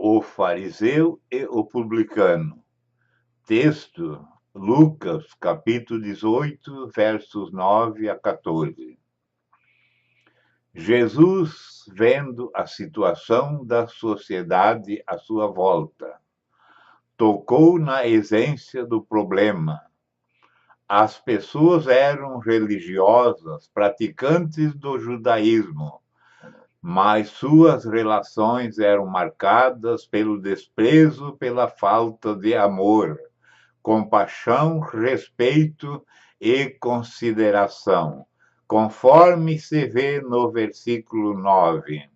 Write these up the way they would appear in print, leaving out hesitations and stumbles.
O fariseu e o publicano. Texto: Lucas, capítulo 18, versos 9 a 14. Jesus, vendo a situação da sociedade à sua volta, tocou na essência do problema. As pessoas eram religiosas, praticantes do judaísmo, mas suas relações eram marcadas pelo desprezo, pela falta de amor, compaixão, respeito e consideração, conforme se vê no versículo 9.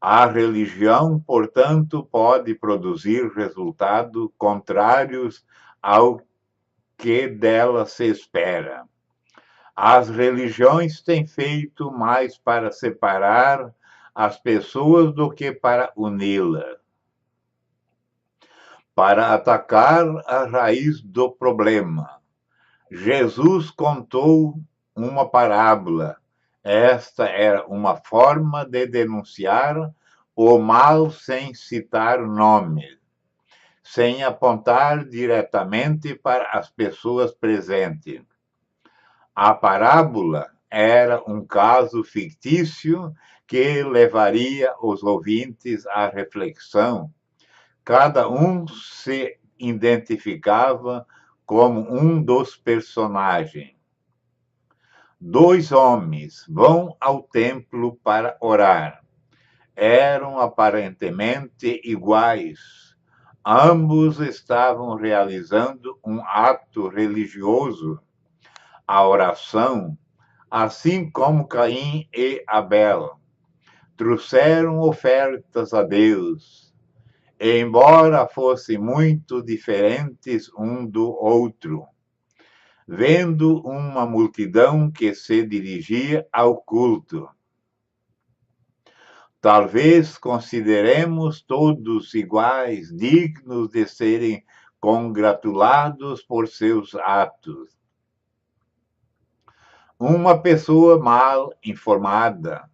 A religião, portanto, pode produzir resultados contrários ao que dela se espera. As religiões têm feito mais para separar as pessoas do que para uni-las, para atacar a raiz do problema. Jesus contou uma parábola. Esta era uma forma de denunciar o mal sem citar nomes, sem apontar diretamente para as pessoas presentes. A parábola era um caso fictício que levaria os ouvintes à reflexão. Cada um se identificava como um dos personagens. Dois homens vão ao templo para orar. Eram aparentemente iguais. Ambos estavam realizando um ato religioso, a oração, assim como Caim e Abel. Trouxeram ofertas a Deus. E, embora fossem muito diferentes um do outro, vendo uma multidão que se dirigia ao culto. Talvez consideremos todos iguais, dignos de serem congratulados por seus atos. Uma pessoa mal informada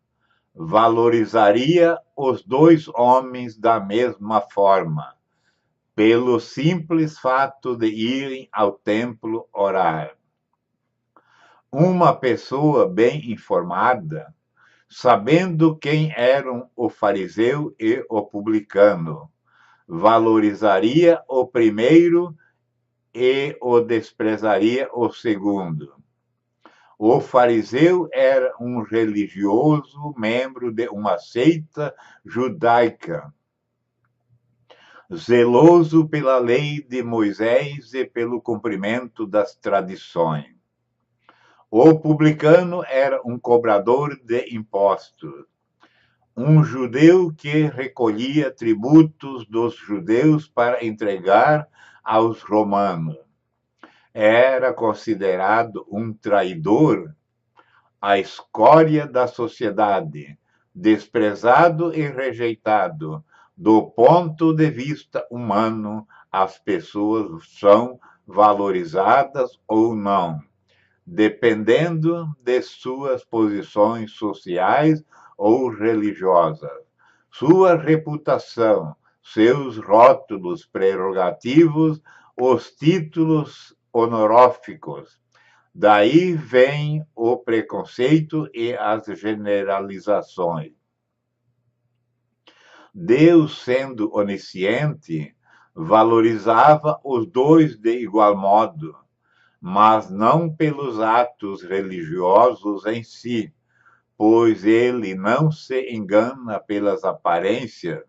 valorizaria os dois homens da mesma forma, pelo simples fato de irem ao templo orar. Uma pessoa bem informada, sabendo quem eram o fariseu e o publicano, valorizaria o primeiro e o desprezaria o segundo. O fariseu era um religioso membro de uma seita judaica, zeloso pela lei de Moisés e pelo cumprimento das tradições. O publicano era um cobrador de impostos, um judeu que recolhia tributos dos judeus para entregar aos romanos. Era considerado um traidor, a escória da sociedade, desprezado e rejeitado. Do ponto de vista humano, as pessoas são valorizadas ou não, dependendo de suas posições sociais ou religiosas, sua reputação, seus rótulos prerrogativos, os títulos honoríficos. Daí vem o preconceito e as generalizações. Deus, sendo onisciente, valorizava os dois de igual modo, mas não pelos atos religiosos em si, pois ele não se engana pelas aparências.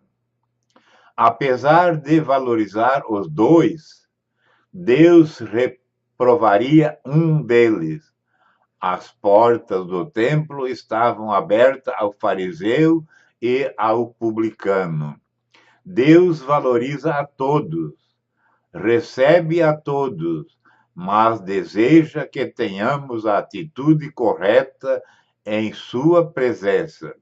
Apesar de valorizar os dois, Deus reprovaria um deles. As portas do templo estavam abertas ao fariseu e ao publicano. Deus valoriza a todos, recebe a todos, mas deseja que tenhamos a atitude correta em sua presença.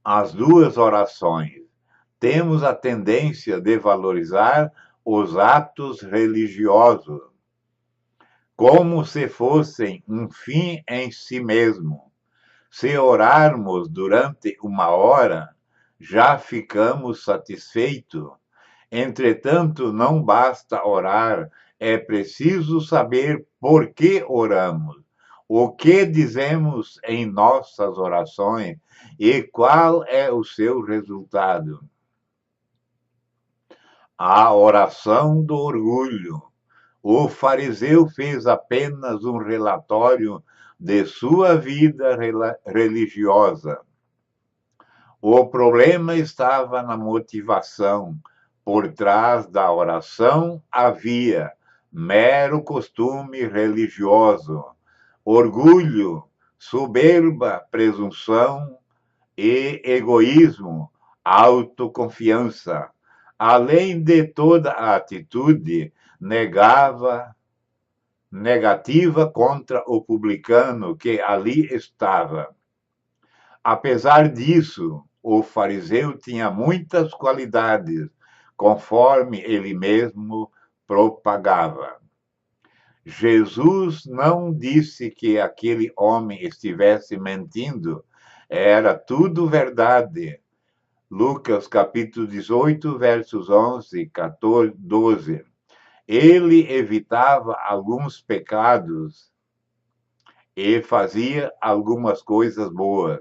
As duas orações. Temos a tendência de valorizar os atos religiosos como se fossem um fim em si mesmo. Se orarmos durante uma hora, já ficamos satisfeitos. Entretanto, não basta orar, é preciso saber por que oramos, o que dizemos em nossas orações e qual é o seu resultado. A oração do orgulho. O fariseu fez apenas um relatório de sua vida religiosa. O problema estava na motivação. Por trás da oração havia mero costume religioso, orgulho, soberba, presunção e egoísmo, autoconfiança. Além de toda a atitude negativa contra o publicano que ali estava. Apesar disso, o fariseu tinha muitas qualidades, conforme ele mesmo propagava. Jesus não disse que aquele homem estivesse mentindo, era tudo verdade. Lucas capítulo 18, versos 11, 14, 12. Ele evitava alguns pecados e fazia algumas coisas boas.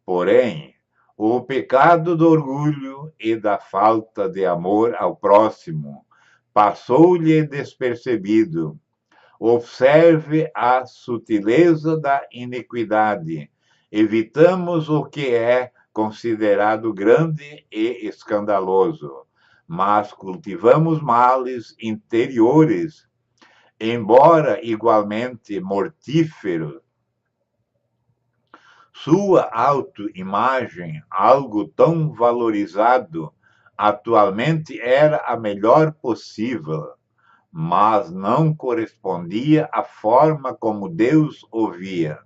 Porém, o pecado do orgulho e da falta de amor ao próximo passou-lhe despercebido. Observe a sutileza da iniquidade. Evitamos o que é considerado grande e escandaloso, mas cultivamos males interiores, embora igualmente mortíferos. Sua autoimagem, algo tão valorizado, atualmente era a melhor possível, mas não correspondia à forma como Deus o via.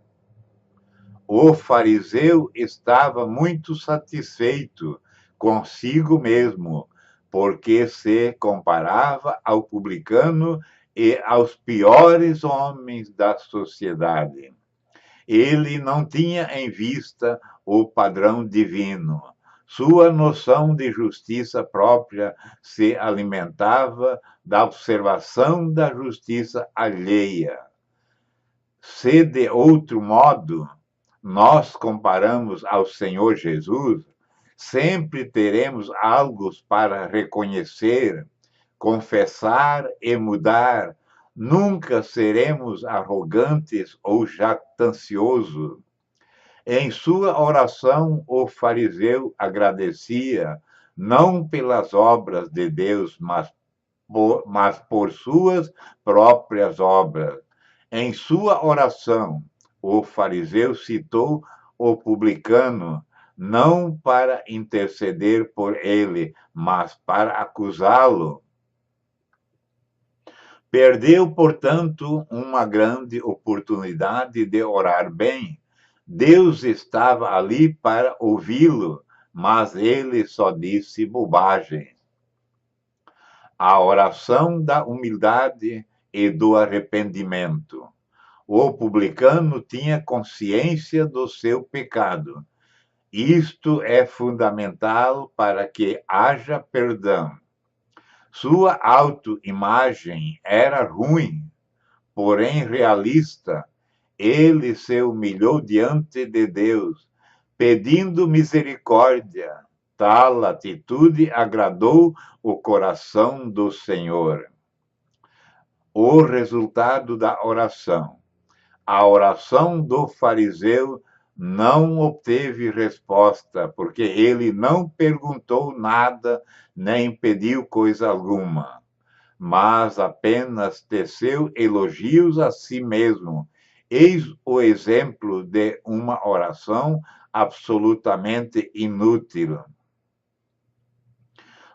O fariseu estava muito satisfeito consigo mesmo, porque se comparava ao publicano e aos piores homens da sociedade. Ele não tinha em vista o padrão divino. Sua noção de justiça própria se alimentava da observação da justiça alheia. Se, de outro modo, nós comparamos ao Senhor Jesus, sempre teremos algo para reconhecer, confessar e mudar. Nunca seremos arrogantes ou jactanciosos. Em sua oração, o fariseu agradecia, não pelas obras de Deus, mas por suas próprias obras. Em sua oração, o fariseu citou o publicano, não para interceder por ele, mas para acusá-lo. Perdeu, portanto, uma grande oportunidade de orar bem. Deus estava ali para ouvi-lo, mas ele só disse bobagem. A oração da humildade e do arrependimento. O publicano tinha consciência do seu pecado. Isto é fundamental para que haja perdão. Sua autoimagem era ruim, porém realista. Ele se humilhou diante de Deus, pedindo misericórdia. Tal atitude agradou o coração do Senhor. O resultado da oração. A oração do fariseu não obteve resposta, porque ele não perguntou nada, nem pediu coisa alguma, mas apenas teceu elogios a si mesmo. Eis o exemplo de uma oração absolutamente inútil.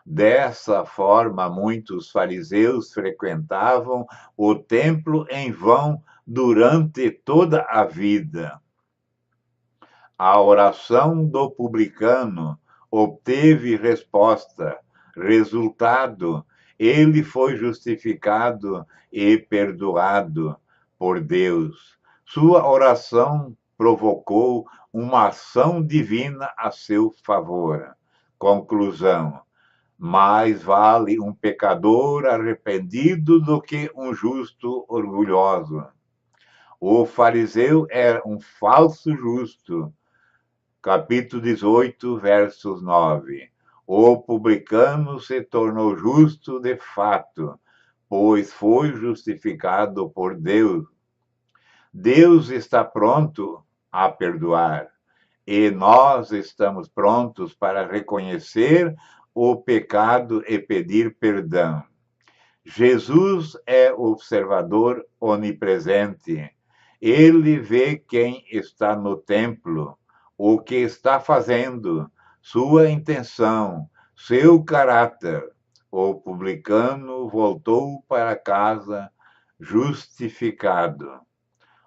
Dessa forma, muitos fariseus frequentavam o templo em vão durante toda a vida. A oração do publicano obteve resposta. Resultado, ele foi justificado e perdoado por Deus. Sua oração provocou uma ação divina a seu favor. Conclusão: mais vale um pecador arrependido do que um justo orgulhoso. O fariseu era um falso justo. Capítulo 18, versos 9. O publicano se tornou justo de fato, pois foi justificado por Deus. Deus está pronto a perdoar e nós estamos prontos para reconhecer o pecado e pedir perdão. Jesus é observador onipresente. Ele vê quem está no templo, o que está fazendo, sua intenção, seu caráter. O publicano voltou para casa justificado.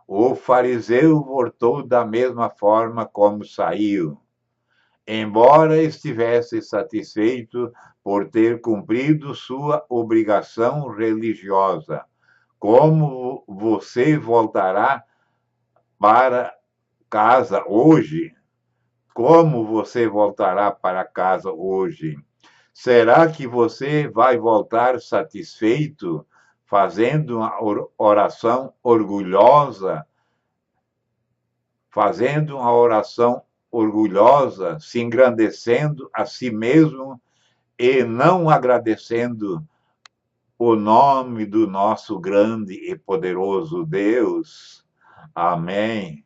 O fariseu voltou da mesma forma como saiu, embora estivesse satisfeito por ter cumprido sua obrigação religiosa. Como você voltará para casa hoje? Como você voltará para casa hoje? Será que você vai voltar satisfeito, fazendo uma oração orgulhosa, se engrandecendo a si mesmo e não agradecendo o nome do nosso grande e poderoso Deus? Amém.